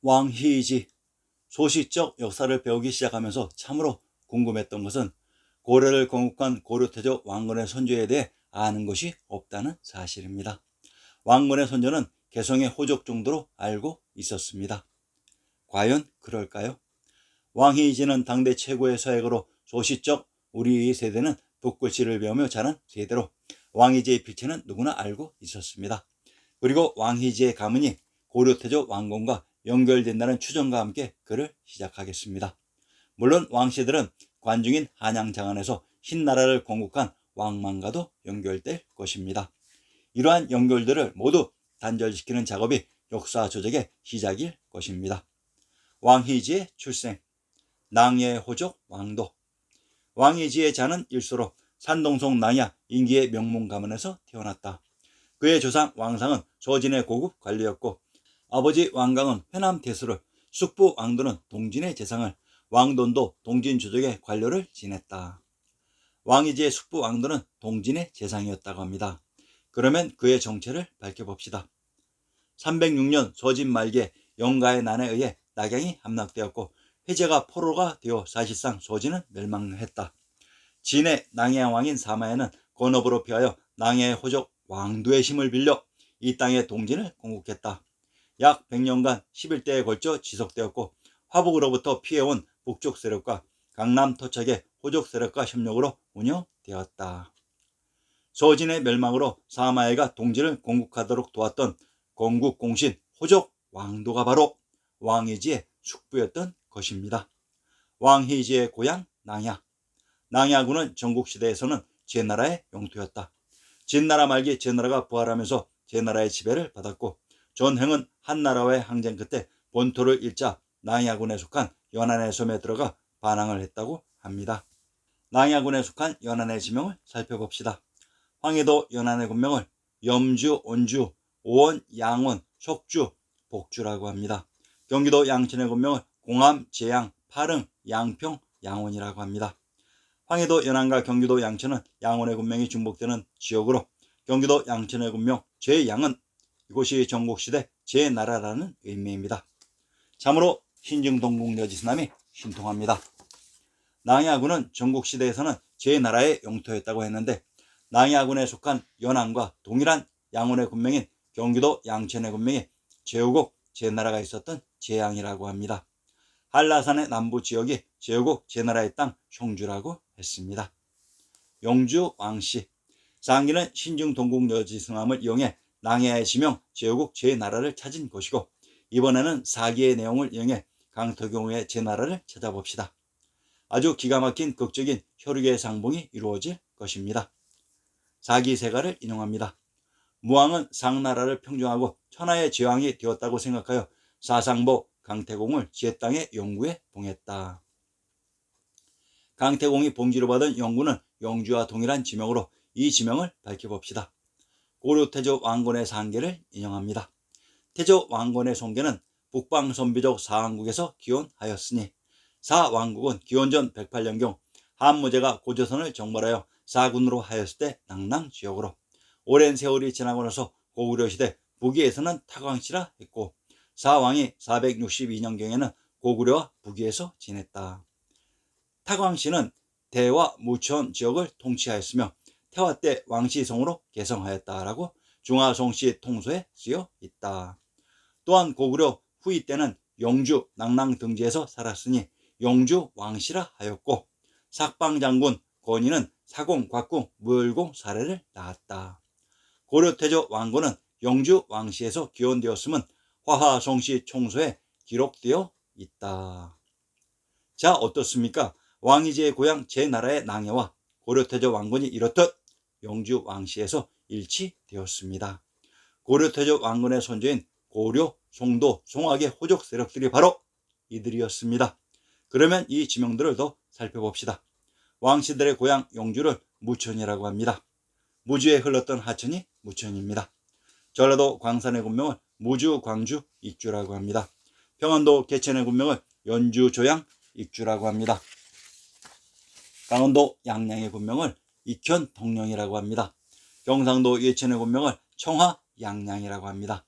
왕희지. 소시적 역사를 배우기 시작하면서 참으로 궁금했던 것은 고려를 건국한 고려태조 왕건의 선조에 대해 아는 것이 없다는 사실입니다. 왕건의 선조는 개성의 호족 정도로 알고 있었습니다. 과연 그럴까요? 왕희지는 당대 최고의 서약으로 소시적 우리 세대는 붓글씨를 배우며 자란 세대로 왕희지의 필체는 누구나 알고 있었습니다. 그리고 왕희지의 가문이 고려태조 왕건과 연결된다는 추정과 함께 글을 시작하겠습니다. 물론 왕씨들은 관중인 한양장안에서 흰나라를 건국한 왕만과도 연결될 것입니다. 이러한 연결들을 모두 단절시키는 작업이 역사 조작의 시작일 것입니다. 왕희지의 출생. 낭야의 호족 왕도. 왕희지의 자는 일소로 산동송 낭야 인기의 명문 가문에서 태어났다. 그의 조상 왕상은 소진의 고급 관리였고 아버지 왕강은 회남 대수를, 숙부 왕도는 동진의 재상을, 왕돈도 동진 조족의 관료를 지냈다. 왕희지의 숙부 왕도는 동진의 재상이었다고 합니다. 그러면 그의 정체를 밝혀봅시다. 306년 소진 말기에 영가의 난에 의해 낙양이 함락되었고 회제가 포로가 되어 사실상 소진은 멸망했다. 진의 낭야 왕인 사마에는 건업으로 피하여 낭야의 호족 왕도의 힘을 빌려 이 땅의 동진을 건국했다. 약 100년간 11대에 걸쳐 지속되었고 화북으로부터 피해온 북쪽 세력과 강남 토착의 호족 세력과 협력으로 운영되었다. 소진의 멸망으로 사마에가 동진을 건국하도록 도왔던 건국 공신 호족 왕도가 바로 왕희지의 숙부였던 것입니다. 왕희지의 고향 낭야. 낭야군은 전국시대에서는 제나라의 영토였다. 진나라 말기 제나라가 부활하면서 제나라의 지배를 받았고 전행은 한나라와의 항쟁 끝에 본토를 잃자 낭야군에 속한 연안의 섬에 들어가 반항을 했다고 합니다. 낭야군에 속한 연안의 지명을 살펴봅시다. 황해도 연안의 군명을 염주, 온주, 오원, 양원, 속주, 복주라고 합니다. 경기도 양천의 군명을 공암, 제양, 파릉, 양평, 양원이라고 합니다. 황해도 연안과 경기도 양천은 양원의 군명이 중복되는 지역으로 경기도 양천의 군명 제양은 이곳이 전국시대 제나라라는 의미입니다. 참으로 신증동국여지스남이 신통합니다. 낭야군은 전국시대에서는 제나라의 영토였다고 했는데 낭야군에 속한 연안과 동일한 양원의 군명인 경기도 양천의 군명이 제후국 제나라가 있었던 제양이라고 합니다. 한라산의 남부 지역이 제후국 제나라의 땅 형주라고 했습니다. 영주 왕씨. 상기는 신증동국여지승함을 이용해 낭야의 지명 제후국 제나라를 찾은 것이고 이번에는 사기의 내용을 이용해 강태공의 제나라를 찾아봅시다. 아주 기가 막힌 극적인 혈육의 상봉이 이루어질 것입니다. 사기세가를 인용합니다. 무왕은 상나라를 평정하고 천하의 제왕이 되었다고 생각하여 사상보 강태공을 제 땅의 영구에 봉했다. 강태공이 봉지로 받은 영구는 영주와 동일한 지명으로 이 지명을 밝혀봅시다. 고려태조 왕건의 상계를 인용합니다. 태조 왕건의 성계는 북방선비족 사왕국에서 기원하였으니 사왕국은 기원전 108년경 한무제가 고조선을 정벌하여 사군으로 하였을 때 낙랑지역으로 오랜 세월이 지나고 나서 고구려시대 북위에서는 타광시라 했고 사왕이 462년경에는 고구려와 북위에서 지냈다. 타광시는 대와 무천 지역을 통치하였으며 태화 때 왕시성으로 개성하였다라고 중화송씨 통소에 쓰여 있다. 또한 고구려 후이 때는 영주 낙랑 등지에서 살았으니 영주 왕시라 하였고 삭방장군 권희는 사공, 곽궁, 무열공 사례를 낳았다. 고려태조 왕건은 영주 왕시에서 기원되었음은 화하송씨 총소에 기록되어 있다. 자, 어떻습니까? 왕희지의 고향 제나라의 낭야와 고려태조 왕건이 이렇듯 영주 왕시에서 일치되었습니다. 고려태조 왕건의 선조인 고려, 송도, 송악의 호족 세력들이 바로 이들이었습니다. 그러면 이 지명들을 더 살펴봅시다. 왕씨들의 고향 영주를 무천이라고 합니다. 무주에 흘렀던 하천이 무천입니다. 전라도 광산의 군명을 무주, 광주, 익주라고 합니다. 평안도 개천의 군명을 연주, 조양, 익주라고 합니다. 강원도 양양의 군명을 익현, 동령이라고 합니다. 경상도 예천의 군명을 청하, 양양이라고 합니다.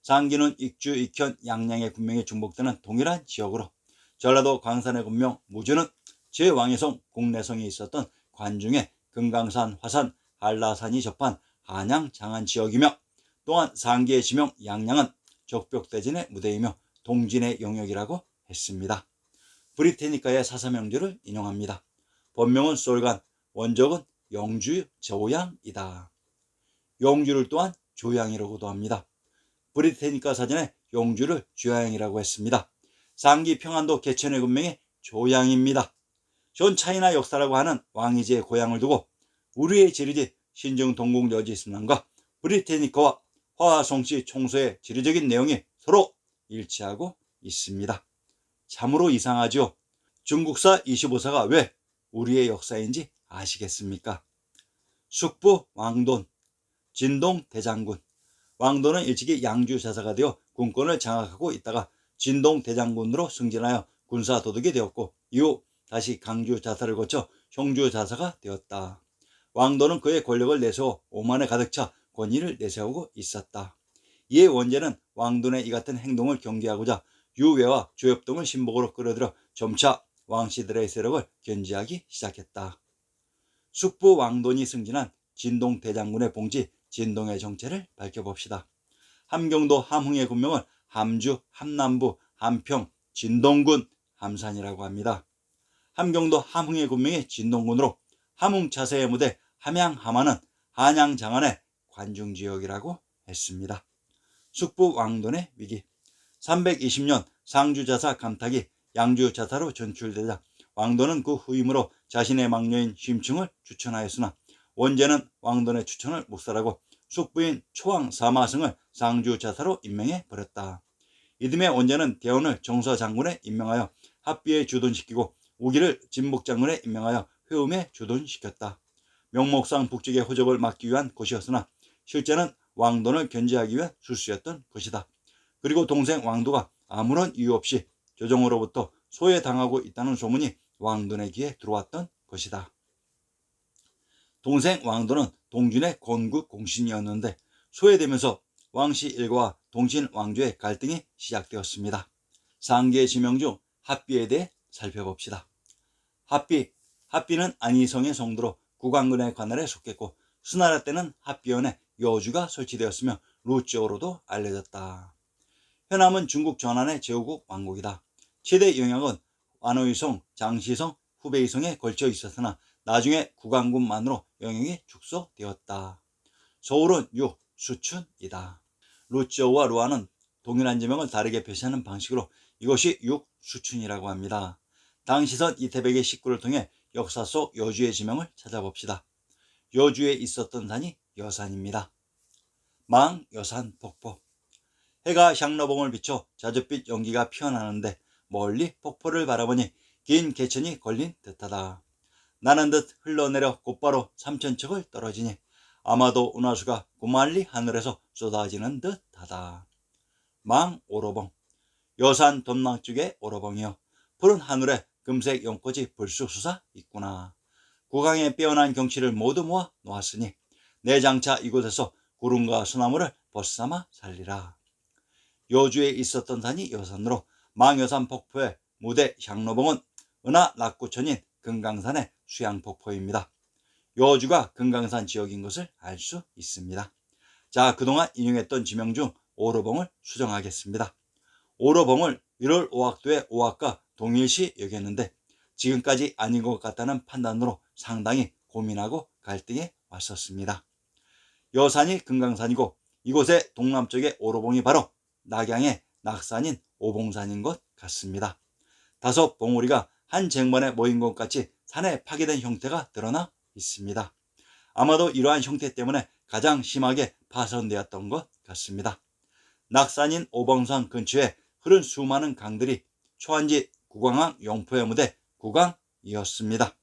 상기는 익주, 익현, 양양의 군명이 중복되는 동일한 지역으로 전라도 광산의 군명 무주는 제왕의성, 국내성이 있었던 관중의 금강산, 화산, 한라산이 접한 한양, 장안 지역이며 또한 상기의 지명 양양은 적벽대진의 무대이며 동진의 영역이라고 했습니다. 브리테니카의 사사명주를 인용합니다. 본명은 솔간, 원적은 영주 조양이다. 영주를 또한 조양이라고도 합니다. 브리테니카 사전에 영주를 조양이라고 했습니다. 상기 평안도 개천의 군명이 조양입니다. 존 차이나 역사라고 하는 왕이지의 고향을 두고 우리의 지리지 신증 동국 여지스남과 브리테니카와 화성시 총소의 지리적인 내용이 서로 일치하고 있습니다. 참으로 이상하죠. 중국사 25사가 왜 우리의 역사인지 아시겠습니까? 숙부 왕돈, 진동 대장군. 왕돈은 일찍이 양주 자사가 되어 군권을 장악하고 있다가 진동 대장군으로 승진하여 군사 도독이 되었고 이후 다시 강주 자사를 거쳐 형주 자사가 되었다. 왕돈은 그의 권력을 내세워 오만에 가득 차 권위를 내세우고 있었다. 이에 원제는 왕돈의 이 같은 행동을 경계하고자 유외와 조엽동을 신복으로 끌어들여 점차 왕씨들의 세력을 견제하기 시작했다. 숙부 왕돈이 승진한 진동 대장군의 봉지 진동의 정체를 밝혀봅시다. 함경도 함흥의 군명을 함주, 함남부, 함평, 진동군, 함산이라고 합니다. 함경도 함흥의 군명이 진동군으로 함흥 차세의 무대 함양 함안은 한양 장안의 관중지역이라고 했습니다. 숙부 왕돈의 위기. 320년 상주자사 감탁이 양주자사로 전출되자 왕돈은 그 후임으로 자신의 막녀인 심층을 추천하였으나 원제는 왕돈의 추천을 묵살하고 숙부인 초왕 사마승을 상주자사로 임명해 버렸다. 이듬해 원제는 대원을 정서장군에 임명하여 합비에 주둔시키고 우기를 진북장군에 임명하여 회음에 주둔시켰다. 명목상 북쪽의 호적을 막기 위한 것이었으나 실제는 왕돈을 견제하기 위한 술수였던 것이다. 그리고 동생 왕도가 아무런 이유 없이 조정으로부터 소외당하고 있다는 소문이 왕돈의 귀에 들어왔던 것이다. 동생 왕도는 동진의 건국 공신이었는데 소외되면서 왕씨 일가와 동신 왕조의 갈등이 시작되었습니다. 상기의 지명 중 합비에 대해 살펴봅시다. 합비는 안희성의 성도로 국왕군의 관할에 속했고 수나라 때는 합비원에 여주가 설치되었으며 루쪽으로도 알려졌다. 현암은 중국 전한의 제후국 왕국이다. 최대 영향은 안호이성, 장시성, 후베이성에 걸쳐 있었으나 나중에 국왕군만으로 영향이 축소되었다. 서울은 유, 수춘이다. 루쩌우와 루아는 동일한 지명을 다르게 표시하는 방식으로 이것이 육, 수춘이라고 합니다. 당시선 이태백의 식구를 통해 역사 속 여주의 지명을 찾아봅시다. 여주에 있었던 산이 여산입니다. 망여산 폭포. 해가 향로봉을 비춰 자줏빛 연기가 피어나는데 멀리 폭포를 바라보니 긴 개천이 걸린 듯하다. 나는 듯 흘러내려 곧바로 삼천척을 떨어지니 아마도 운하수가 고만리 하늘에서 쏟아지는 듯하다. 망오로봉. 여산 덤낭쪽의 오로봉이여 푸른 하늘에 금색 연꽃이 불쑥 솟아 있구나. 국왕의 빼어난 경치를 모두 모아 놓았으니 내 장차 이곳에서 구름과 소나무를 벗삼아 살리라. 여주에 있었던 산이 여산으로 망여산 폭포의 무대 향로봉은 은하 낙구천인 금강산의 수양폭포입니다. 여주가 금강산 지역인 것을 알 수 있습니다. 자, 그동안 인용했던 지명 중 오로봉을 수정하겠습니다. 오로봉을 1월 5학도의 5학과 동일시 여겼는데 지금까지 아닌 것 같다는 판단으로 상당히 고민하고 갈등해 왔었습니다. 여산이 금강산이고 이곳의 동남쪽의 오로봉이 바로 낙양의 낙산인 오봉산인 것 같습니다. 다섯 봉우리가 한 쟁반에 모인 것 같이 산에 파괴된 형태가 드러나 있습니다. 아마도 이러한 형태 때문에 가장 심하게 파손되었던 것 같습니다. 낙산인 오봉산 근처에 흐른 수많은 강들이 초안지 국왕왕 영포의 무대 국왕이었습니다.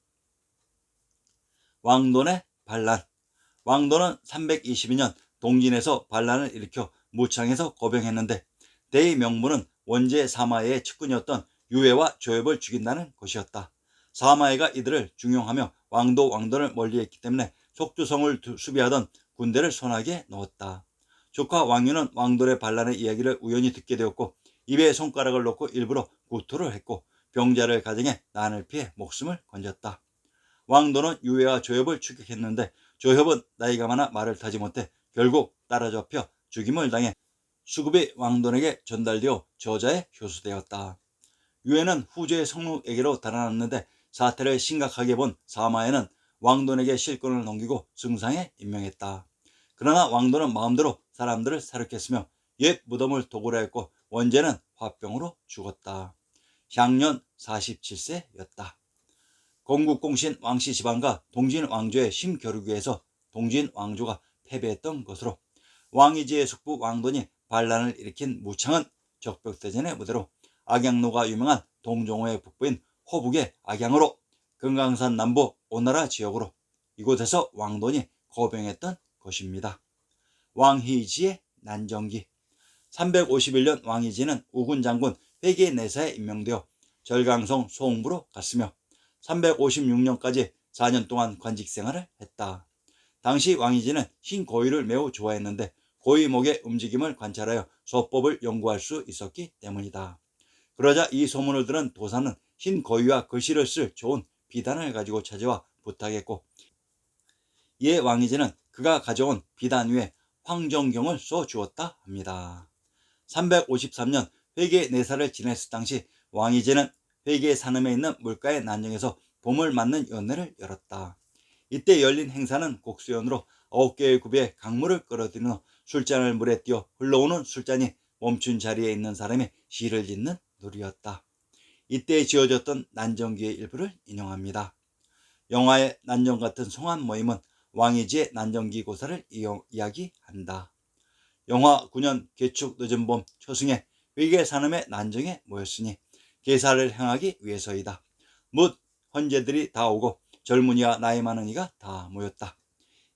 왕돈의 반란. 왕돈은 322년 동진에서 반란을 일으켜 무창에서 거병했는데 대의 명분은 원제 사마해의 측근이었던 유해와 조엽을 죽인다는 것이었다. 사마해가 이들을 중용하며 왕돈을 멀리했기 때문에 속주성을 수비하던 군대를 손아귀에 넣었다. 조카 왕유는 왕돈의 반란의 이야기를 우연히 듣게 되었고 입에 손가락을 놓고 일부러 구토를 했고 병자를 가정해 난을 피해 목숨을 건졌다. 왕돈은 유해와 조협을 추격했는데 조협은 나이가 많아 말을 타지 못해 결국 따라잡혀 죽임을 당해 수급이 왕돈에게 전달되어 저자에 효수되었다. 유해는 후조의 성록에게로 달아났는데 사태를 심각하게 본 사마에는 왕돈에게 실권을 넘기고 승상에 임명했다. 그러나 왕돈은 마음대로 사람들을 사륙했으며 옛 무덤을 도굴 하였고 원제는 화병으로 죽었다. 향년 47세였다. 건국공신 왕씨 집안과 동진 왕조의 심겨루기에서 동진 왕조가 패배했던 것으로 왕이지의 숙부 왕돈이 반란을 일으킨 무창은 적벽대전의 무대로 악양로가 유명한 동종호의 북부인 호북의 악양으로 금강산 남부 오나라 지역으로 이곳에서 왕돈이 거병했던 것입니다. 왕희지의 난정기. 351년 왕희지는 우군 장군 회계내사에 임명되어 절강성 소홍부로 갔으며 356년까지 4년 동안 관직 생활을 했다. 당시 왕희지는 흰 고유를 매우 좋아했는데 고유목의 움직임을 관찰하여 소법을 연구할 수 있었기 때문이다. 그러자 이 소문을 들은 도사는 흰 고유와 글씨를 쓸 좋은 비단을 가지고 찾아와 부탁했고 이에 왕희지는 그가 가져온 비단 위에 황정경을 써 주었다 합니다. 353년 회계 4살을 지냈을 당시 왕희지는 회계 산음에 있는 물가의 난정에서 봄을 맞는 연회를 열었다. 이때 열린 행사는 곡수연으로 9개의 굽에 강물을 끌어들인 후 술잔을 물에 띄어 흘러오는 술잔이 멈춘 자리에 있는 사람이 시를 짓는 놀이였다. 이때 지어졌던 난정기의 일부를 인용합니다. 영화의 난정 같은 성한 모임은 왕희지의 난정기 고사를 이야기한다. 영화 9년 개축 늦은 봄 초승에 회계 산음의 난정에 모였으니 계사를 행하기 위해서이다. 묻 헌제들이 다 오고 젊은이와 나이 많은 이가 다 모였다.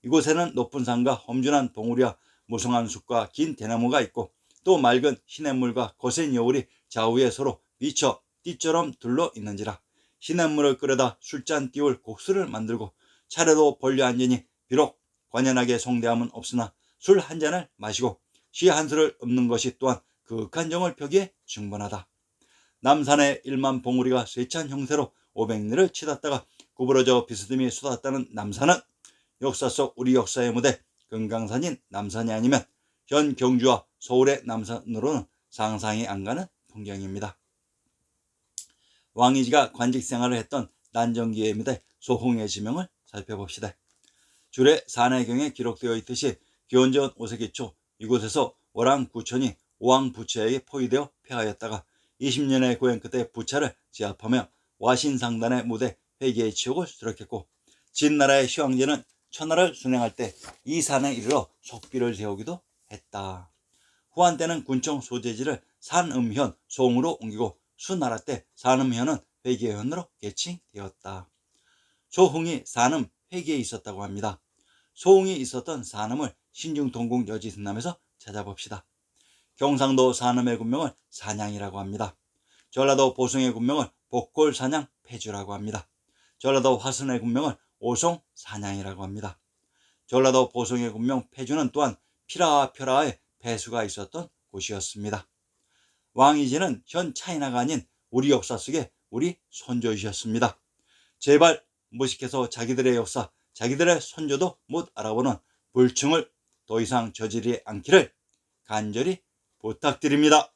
이곳에는 높은 산과 험준한 봉우리와 무성한 숲과 긴 대나무가 있고 또 맑은 시냇물과 거센 여울이 좌우에 서로 미쳐 띠처럼 둘러 있는지라. 시냇물을 끓여다 술잔 띄울 곡수를 만들고 차례도 벌려 앉으니 비록 관연하게 성대함은 없으나 술 한 잔을 마시고 시 한 수를 읊는 것이 또한 그윽한 정을 펴기에 충분하다. 남산의 1만 봉우리가 쇠찬 형세로 500리를 치닫다가 구부러져 비스듬히 쏟았다는 남산은 역사 속 우리 역사의 무대 금강산인 남산이 아니면 현 경주와 서울의 남산으로는 상상이 안 가는 풍경입니다. 왕희지가 관직 생활을 했던 난정기의 무대 소홍의 지명을 살펴봅시다. 줄에 산해경에 기록되어 있듯이 기원전 5세기 초 이곳에서 월왕 구천이 오왕 부처에게 포위되어 폐하였다가 20년의 고행 끝에 부차를 제압하며 와신상단의 무대 회계의 치욕을 수락했고 진나라의 시황제는 천하를 순행할 때 이 산에 이르러 속비를 세우기도 했다. 후한 때는 군청 소재지를 산음현 소홍으로 옮기고 수나라 때 산음현은 회계현으로 개칭되었다. 소홍이 산음 회계에 있었다고 합니다. 소홍이 있었던 산음을 신중동궁 여지승남에서 찾아봅시다. 경상도 산음의 군명을 산양이라고 합니다. 전라도 보성의 군명을 복골산양 폐주라고 합니다. 전라도 화순의 군명을 오송산양이라고 합니다. 전라도 보성의 군명 폐주는 또한 피라와 펴라의 배수가 있었던 곳이었습니다. 왕희지는 현 차이나가 아닌 우리 역사 속에 우리 선조이셨습니다. 제발 무식해서 자기들의 역사, 자기들의 선조도 못 알아보는 불충을 더 이상 저지르지 않기를 간절히 부탁드립니다.